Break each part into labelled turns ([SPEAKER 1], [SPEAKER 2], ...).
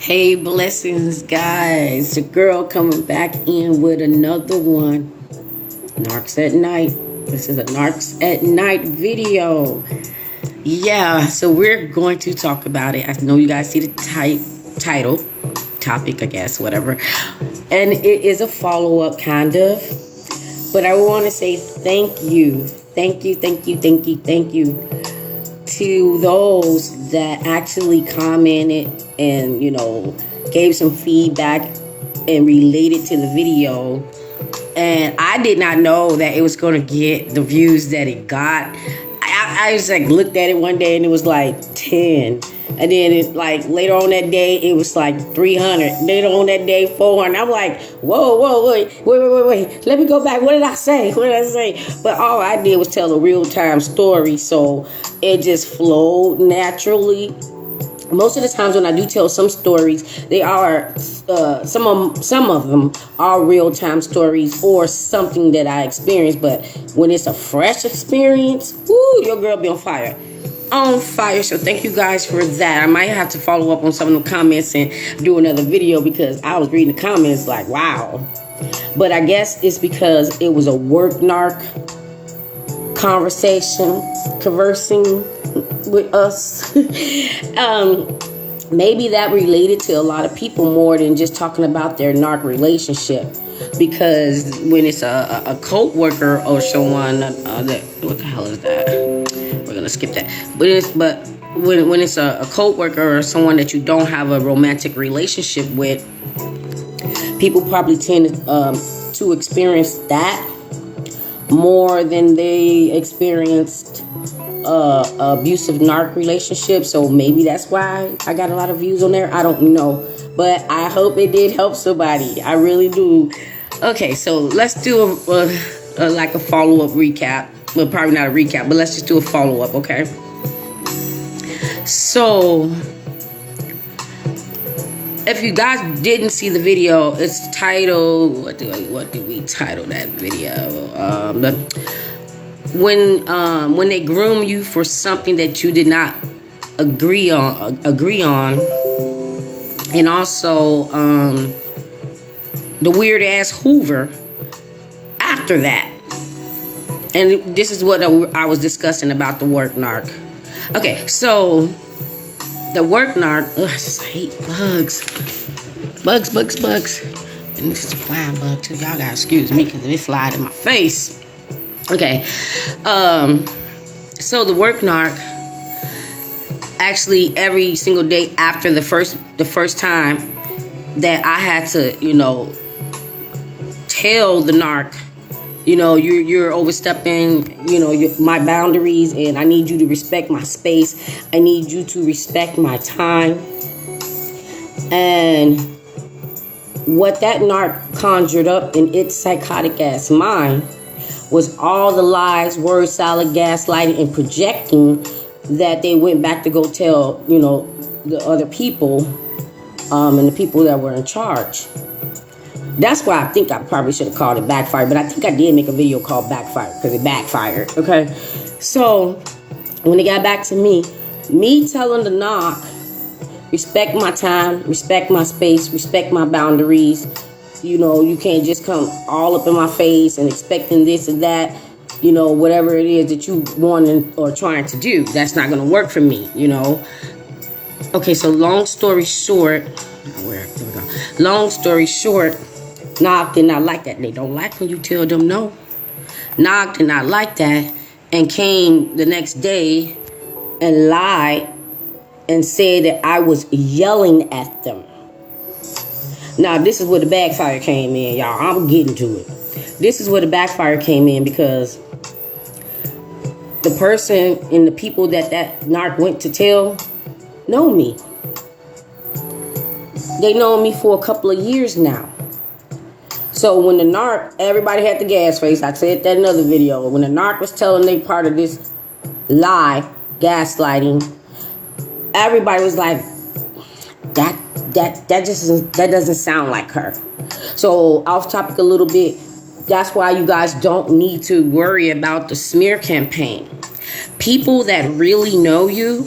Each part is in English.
[SPEAKER 1] Hey, blessings, guys. The girl coming back in with another one. Narcs at Night. This is a Narcs at Night video. Yeah, so we're going to talk about it. I know you guys see the title, topic, I guess, whatever. And it is a follow-up, kind of. But I want to say thank you. Thank you to those that actually commented and, gave some feedback and related to the video. And I did not know that it was going to get the views that it got. I just looked at it one day and it was like 10. And then it later on that day, it was like 300. Later on that day, 400. I'm like, whoa, wait. Let me go back. What did I say? But all I did was tell a real-time story. So it just flowed naturally. Most of the times when I do tell some stories, they are, some of them are real-time stories or something that I experienced. But when it's a fresh experience, woo, your girl be on fire. So thank you guys for that. I might have to follow up on some of the comments and do another video because I was reading the comments like, wow. But I guess it's because it was a work narc conversing with us. Maybe that related to a lot of people more than just talking about their narc relationship. Because when it's a cult worker or someone, what the hell is that? We're gonna skip that. But when it's a cult worker or someone that you don't have a romantic relationship with, people probably tend to experience that more than they experienced abusive narc relationship. So maybe that's why I got a lot of views on there. I don't know, but I hope it did help somebody. I really do. Okay, so let's do a follow-up recap. Well, probably not a recap, but let's just do a follow-up, okay? So, if you guys didn't see the video, it's titled, what do we title that video? When they groom you for something that you did not agree on, and also the weird ass Hoover after that. And this is what I was discussing about the work narc. Okay, so the work narc, I just hate bugs. Bugs. And this is a flying bug too. Y'all gotta excuse me because it flied in my face. Okay, so the work narc, actually every single day after the first time that I had to, tell the narc, you're overstepping, my boundaries, and I need you to respect my space. I need you to respect my time. And what that narc conjured up in its psychotic ass mind was all the lies, word salad, gaslighting, and projecting that they went back to go tell, the other people, and the people that were in charge. That's why I think I probably should have called it Backfire, but I think I did make a video called Backfire because it backfired, okay? So, when it got back to me telling the knock, respect my time, respect my space, respect my boundaries. You can't just come all up in my face and expecting this and that, whatever it is that you want or trying to do. That's not going to work for me, Okay, so long story short, Nog did not like that. They don't like when you tell them no. Nog did not like that and came the next day and lied and said that I was yelling at them. Now, this is where the backfire came in, y'all. I'm getting to it. This is where the backfire came in because the person and the people that narc went to tell know me. They know me for a couple of years now. So when the narc, everybody had the gas face. I said that in another video. When the narc was telling they part of this lie, gaslighting, everybody was like, that doesn't sound like her. So off topic a little bit. That's why you guys don't need to worry about the smear campaign. People that really know you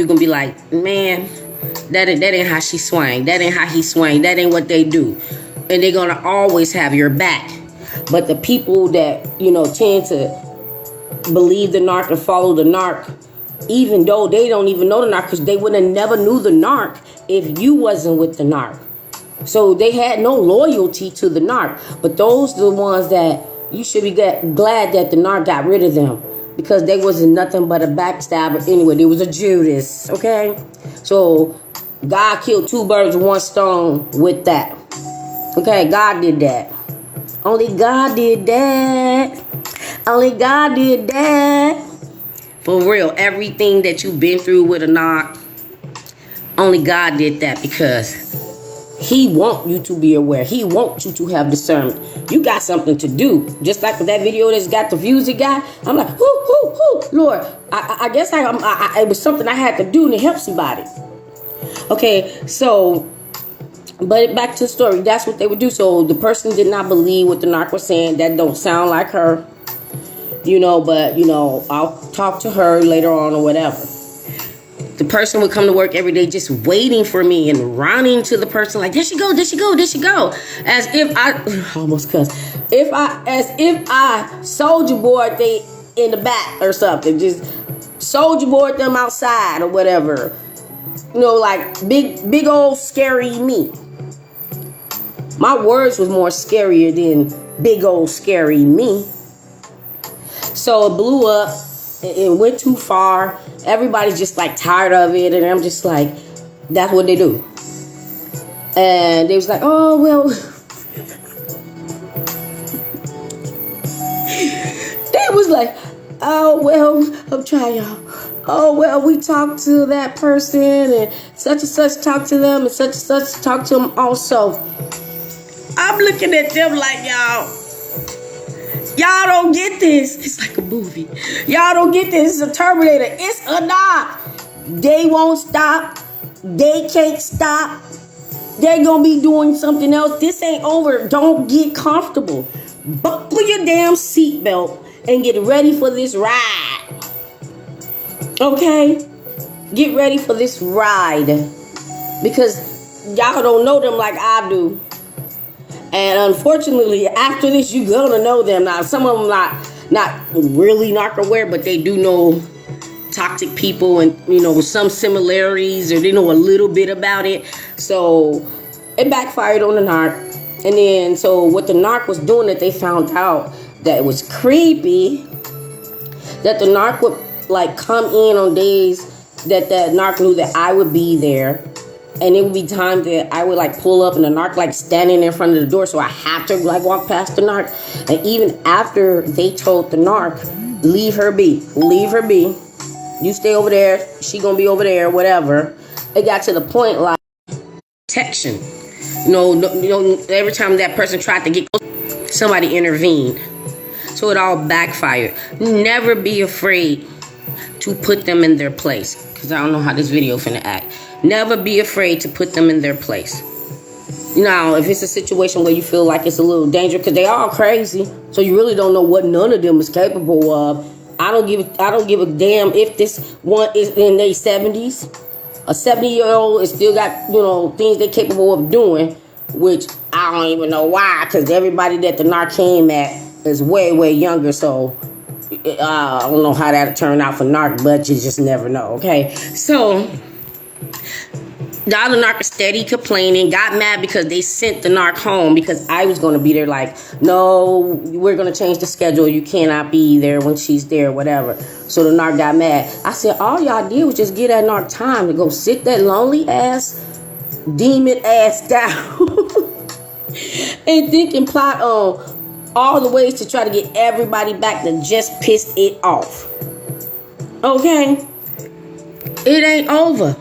[SPEAKER 1] gonna be like, man, That ain't how she swang. That ain't how he swang. That ain't what they do. And they're gonna always have your back. But the people that, tend to believe the narc and follow the narc, even though they don't even know the narc, because they would have never knew the narc if you wasn't with the narc. So they had no loyalty to the narc. But those are the ones that you should be glad that the narc got rid of them, because they wasn't nothing but a backstabber anyway. There was a Judas, okay? So God killed two birds with one stone with that. Okay, God did that. Only God did that. Only God did that. For real, everything that you've been through with a narc, only God did that, because He wants you to be aware. He wants you to have discernment. You got something to do. Just like with that video that's got the views it got. I'm like, Lord, I guess it was something I had to do to help somebody. Okay, so, but back to the story. That's what they would do. So the person did not believe what the narc was saying. That don't sound like her. But, I'll talk to her later on or whatever. The person would come to work every day just waiting for me and running to the person like, there she go. As if I almost cussed. As if I soldier board they in the back or something. Just soldier board them outside or whatever. Like big old scary me. My words was more scarier than big old scary me. So it blew up. It went too far. Everybody's just like tired of it. And I'm just like, that's what they do. And they was like, oh, well. They was like, oh, well, I'm trying, y'all. Oh, well, we talked to that person and such talked to them and such talked to them also. I'm looking at them like, y'all don't get this. It's like a movie. Y'all don't get this. It's a Terminator. It's a knock. They won't stop. They can't stop. They're going to be doing something else. This ain't over. Don't get comfortable. Buckle your damn seatbelt and get ready for this ride. Okay? Get ready for this ride. Because y'all don't know them like I do. And unfortunately, after this, you're going to know them. Now, some of them not really narc aware, but they do know toxic people and, with some similarities, or they know a little bit about it. So it backfired on the narc. And then, so what the narc was doing, that they found out that it was creepy, that the narc would like come in on days that the narc knew that I would be there. And it would be time that I would like pull up and the narc like standing in front of the door. So I have to like walk past the narc. And even after they told the narc, leave her be. You stay over there. She gonna be over there, whatever. It got to the point like protection. Every time that person tried to get close, somebody intervened. So it all backfired. Never be afraid to put them in their place. Because I don't know how this video finna act. Never be afraid to put them in their place. Now, if it's a situation where you feel like it's a little dangerous, because they are crazy, so you really don't know what none of them is capable of. I don't give a damn if this one is in their 70s. A 70-year-old is still got, things they're capable of doing, which I don't even know why, because everybody that the narc came at is way, way younger, so I don't know how that'll turn out for narc, but you just never know, okay? So the other narc is steady complaining, got mad because they sent the narc home because I was going to be there like, no, we're going to change the schedule. You cannot be there when she's there, whatever. So the narc got mad. I said, all y'all did was just give that narc time to go sit that lonely ass, demon ass down and think and plot on all the ways to try to get everybody back that just pissed it off. Okay? It ain't over.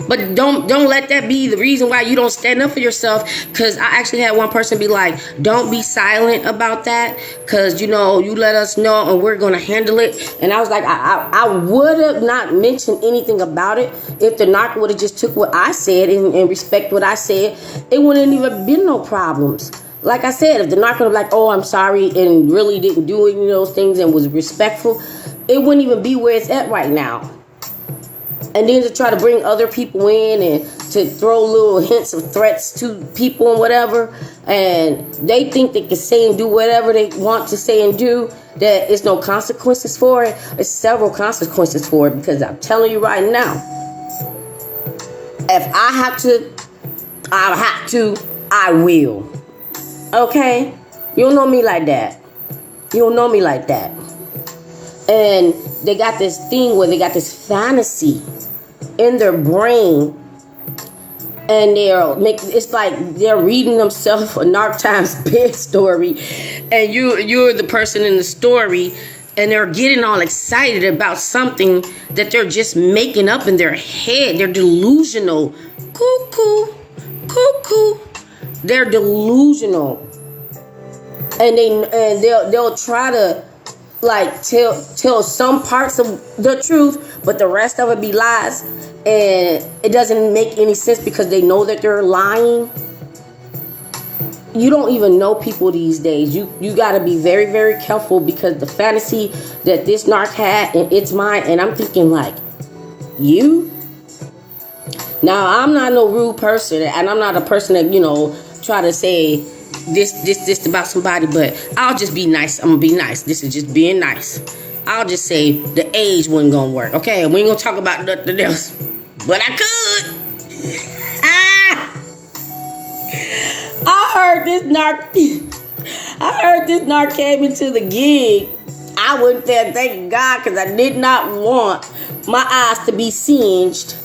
[SPEAKER 1] But don't let that be the reason why you don't stand up for yourself. Because I actually had one person be like, don't be silent about that. Because, you let us know and we're going to handle it. And I was like, I would have not mentioned anything about it if the narc would have just took what I said and respect what I said. It wouldn't even been no problems. Like I said, if the narc would have like, oh, I'm sorry, and really didn't do any of those things and was respectful, it wouldn't even be where it's at right now. and then to try to bring other people in and to throw little hints of threats to people and whatever, and they think they can say and do whatever they want to say and do, that it's no consequences for it. It's several consequences for it, because I'm telling you right now, if I have to, I will. Okay? You don't know me like that. You don't know me like that. And they got this thing where they got this fantasy in their brain, and it's like they're reading themselves a Narc Times bed story, and you're the person in the story, and they're getting all excited about something that they're just making up in their head. They're delusional. Cuckoo. They're delusional, and they'll try to like tell some parts of the truth, but the rest of it be lies, and it doesn't make any sense because they know that they're lying. You don't even know people these days. You got to be very, very careful, because the fantasy that this narc had, and it's mine, and I'm thinking like, you? Now, I'm not no rude person, and I'm not a person that, try to say this about somebody, but I'll just be nice. I'm gonna be nice. This is just being nice. I'll just say the age wasn't gonna work. Okay, we ain't gonna talk about nothing else, but I could. I heard this narc came into the gig. I went there, thank God, because I did not want my eyes to be singed,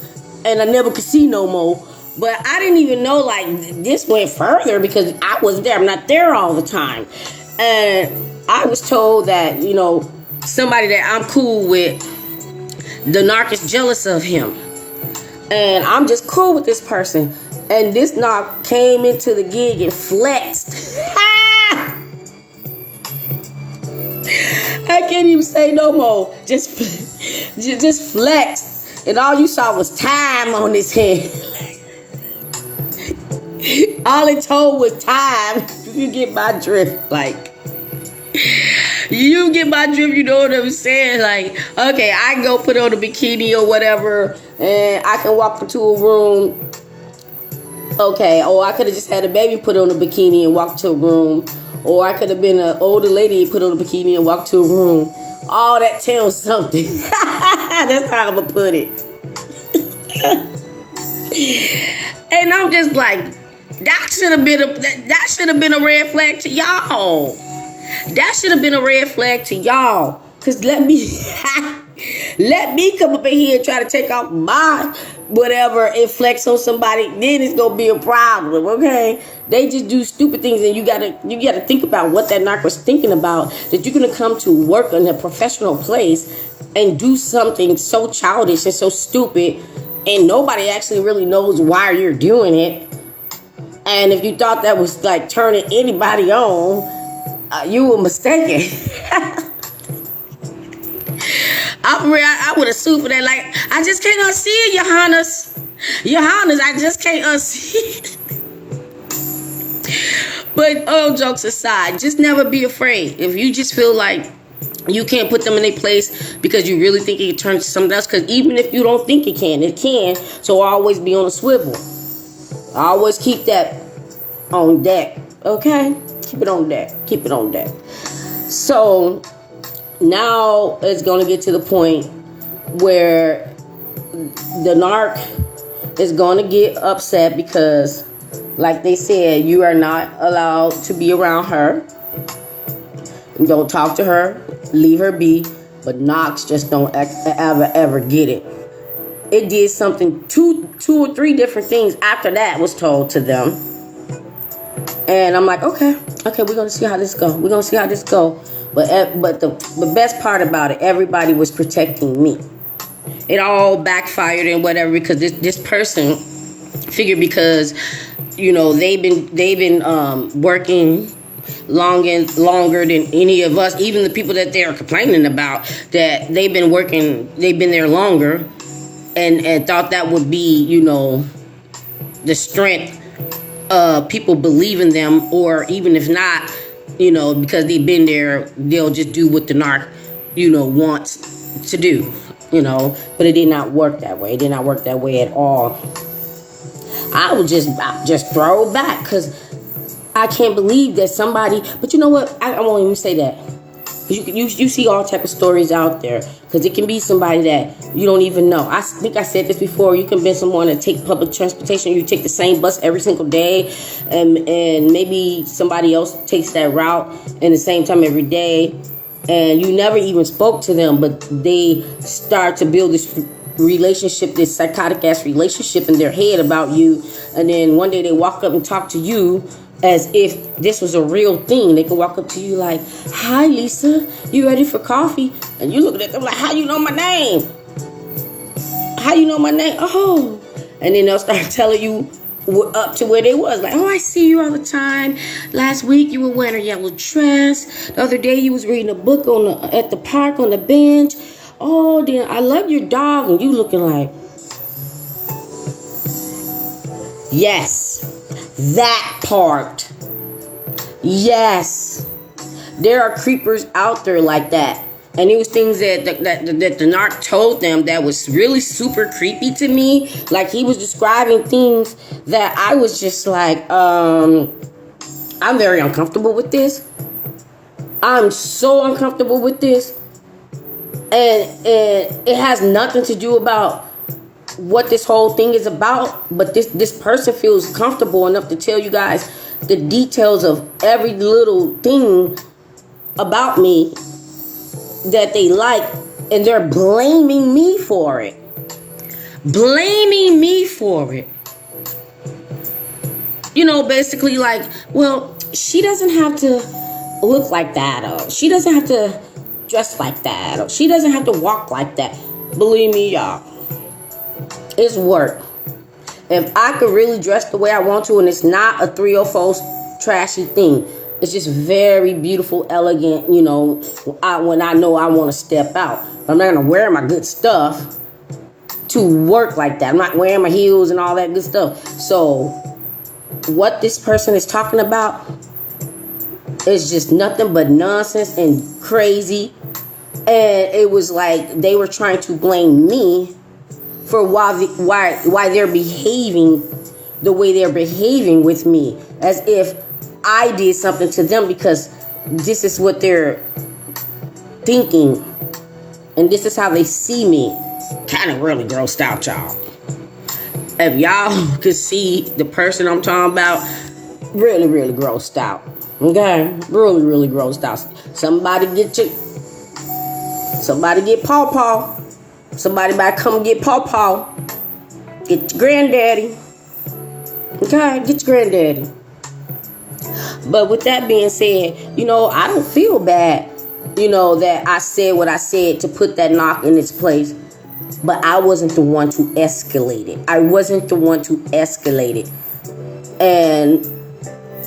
[SPEAKER 1] and I never could see no more. But I didn't even know like this went further, because I was there. I'm not there all the time. And I was told that, somebody that I'm cool with, the narc is jealous of him. And I'm just cool with this person. And this narc came into the gig and flexed. I can't even say no more. Just flexed. And all you saw was time on his head. All it told was time. You get my drift. Like, you get my drift, you know what I'm saying? Like, okay, I can go put on a bikini or whatever, and I can walk into a room. Okay, or I could have just had a baby put on a bikini and walk to a room. Or I could have been an older lady put on a bikini and walk to a room. All that tells something. That's how I'm going to put it. And I'm just like, that should have been a red flag to y'all. That should have been a red flag to y'all. Cause let me come up in here and try to take off my whatever and flex on somebody. Then it's gonna be a problem. Okay, they just do stupid things, and you gotta think about what that narc was thinking about. That you're gonna come to work in a professional place and do something so childish and so stupid, and nobody actually really knows why you're doing it. And if you thought that was like turning anybody on, you were mistaken. I would have sued for that. Like, I just can't unsee it, Your Highness. Your Highness, I just can't unsee it. But all jokes aside, just never be afraid. If you just feel like you can't put them in a place because you really think it can turn to something else, because even if you don't think it can. So always be on a swivel. Always keep that on deck. Okay? Keep it on deck. So now it's going to get to the point where the narc is going to get upset because, like they said, you are not allowed to be around her. Don't talk to her. Leave her be. But narcs just don't ever get it. It did something, two or three different things after that was told to them. And I'm like, okay, we're going to see how this go. But the best part about it, everybody was protecting me. It all backfired and whatever, because this person figured because, they've been working longer than any of us, even the people that they're complaining about, that they've been there longer. And thought that would be, the strength of people believe in them, or even if not, because they've been there, they'll just do what the narc, wants to do. but it did not work that way. It did not work that way at all. I would just throw it back, because I can't believe that somebody, but you know what? I won't even say that. You see all type of stories out there, because it can be somebody that you don't even know. I think I said this before. You can be someone that take public transportation. You take the same bus every single day, and maybe somebody else takes that route in the same time every day, and you never even spoke to them, but they start to build this relationship, this psychotic ass relationship in their head about you, and then one day they walk up and talk to you as if this was a real thing. They can walk up to you like, "Hi, Lisa, you ready for coffee?" And you looking at them like, "How you know my name? How you know my name?" Oh, and then they'll start telling you up to where they was. Like, "Oh, I see you all the time. Last week you were wearing a yellow dress. The other day you was reading a book at the park on the bench. Oh, then I love your dog." And you looking like, yes. That part. Yes. There are creepers out there like that. And it was things that the narc told them that was really super creepy to me. Like, he was describing things that I was just like, I'm very uncomfortable with this. I'm so uncomfortable with this. And it has nothing to do about what this whole thing is about, but this person feels comfortable enough to tell you guys the details of every little thing about me that they like, and they're blaming me for it. Basically like, well, she doesn't have to look like that, or she doesn't have to dress like that, or she doesn't have to walk like that. Believe me, y'all, it's work. If I could really dress the way I want to, and it's not a 304 trashy thing, it's just very beautiful, elegant, when I know I want to step out. But I'm not going to wear my good stuff to work like that. I'm not wearing my heels and all that good stuff. So what this person is talking about is just nothing but nonsense and crazy. And it was like they were trying to blame me for why they're behaving the way they're behaving with me, as if I did something to them, because this is what they're thinking and this is how they see me. Kind of really grossed out, y'all. If y'all could see the person I'm talking about, really, really grossed out. Okay? Really, really grossed out. Somebody get Paw. Somebody might come get Paw. Get your granddaddy. Okay, get your granddaddy. But with that being said, I don't feel bad, that I said what I said to put that knock in its place. But I wasn't the one to escalate it. And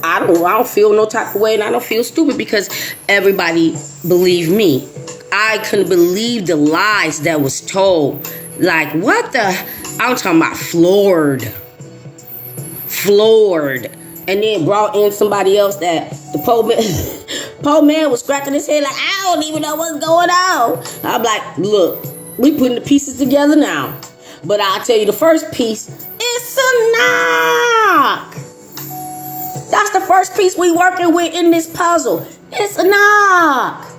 [SPEAKER 1] I don't feel no type of way, and I don't feel stupid, because everybody believed me. I couldn't believe the lies that was told. Like, what the? I'm talking about floored. And then brought in somebody else that the poor man was scratching his head like, I don't even know what's going on. I'm like, look, we putting the pieces together now. But I'll tell you, the first piece, it's a knock. That's the first piece we working with in this puzzle. It's a knock.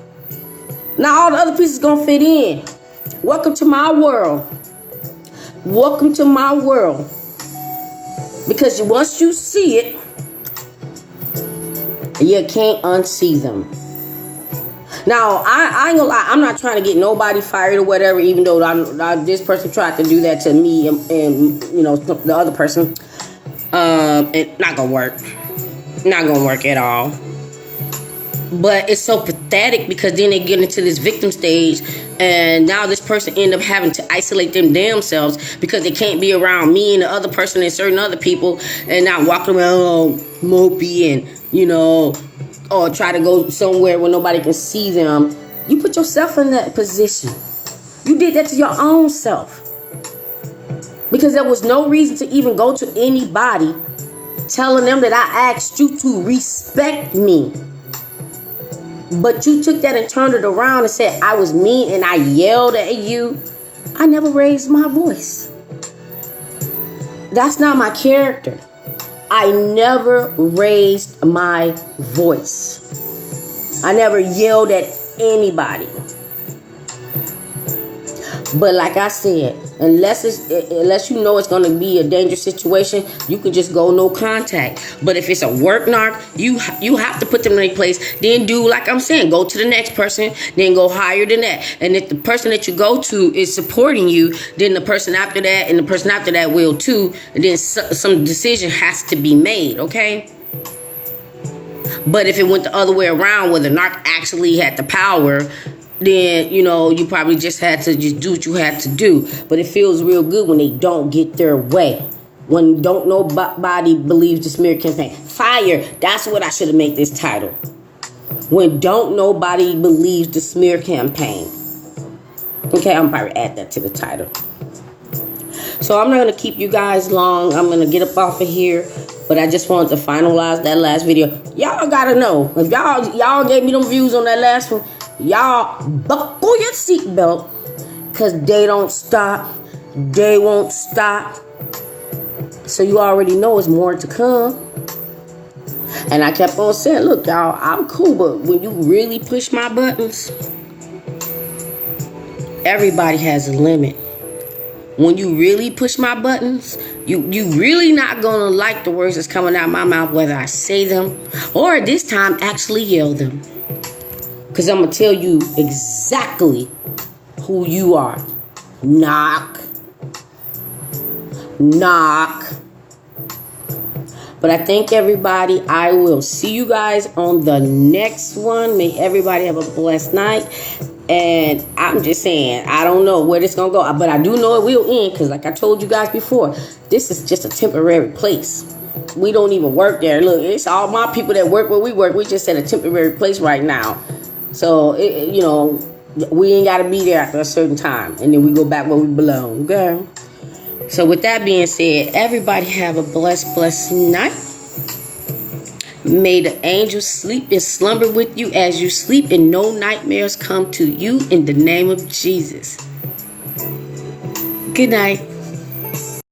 [SPEAKER 1] Now all the other pieces gonna fit in. Welcome to my world. Because once you see it, you can't unsee them. Now, I ain't gonna lie, I'm not trying to get nobody fired or whatever, even though this person tried to do that to me and the other person. It's not gonna work. Not gonna work at all. But it's so pathetic, because then they get into this victim stage, and now this person end up having to isolate them themselves because they can't be around me and the other person and certain other people, and not walking around mopey and or try to go somewhere where nobody can see them. You put yourself in that position. You did that to your own self, because there was no reason to even go to anybody telling them that I asked you to respect me. But you took that and turned it around and said I was mean and I yelled at you. I never raised my voice. That's not my character. I never raised my voice. I never yelled at anybody. But like I said, unless you know it's going to be a dangerous situation, you can just go no contact. But if it's a work narc, you have to put them in a place. Then do like I'm saying, go to the next person, then go higher than that. And if the person that you go to is supporting you, then the person after that and the person after that will too. And then some decision has to be made, okay? But if it went the other way around, where the narc actually had the power, then, you probably just had to just do what you had to do. But it feels real good when they don't get their way. When don't nobody believes the smear campaign. Fire. That's what I should have made this title. When don't nobody believes the smear campaign. Okay, I'm probably add that to the title. So I'm not going to keep you guys long. I'm going to get up off of here. But I just wanted to finalize that last video. Y'all got to know. If y'all gave me them views on that last one, y'all buckle your seatbelt, because they don't stop. They won't stop. So you already know it's more to come. And I kept on saying, look, y'all, I'm cool, but when you really push my buttons, everybody has a limit. When you really push my buttons, you really not gonna like the words that's coming out of my mouth, whether I say them or this time actually yell them. Because I'm going to tell you exactly who you are. Knock. Knock. But I thank everybody. I will see you guys on the next one. May everybody have a blessed night. And I'm just saying, I don't know where this is going to go. But I do know it will end. Because like I told you guys before, this is just a temporary place. We don't even work there. Look, it's all my people that work where we work. We just at a temporary place right now. So, we ain't got to be there after a certain time. And then we go back where we belong. Okay? So, with that being said, everybody have a blessed night. May the angels sleep and slumber with you as you sleep, and no nightmares come to you in the name of Jesus. Good night.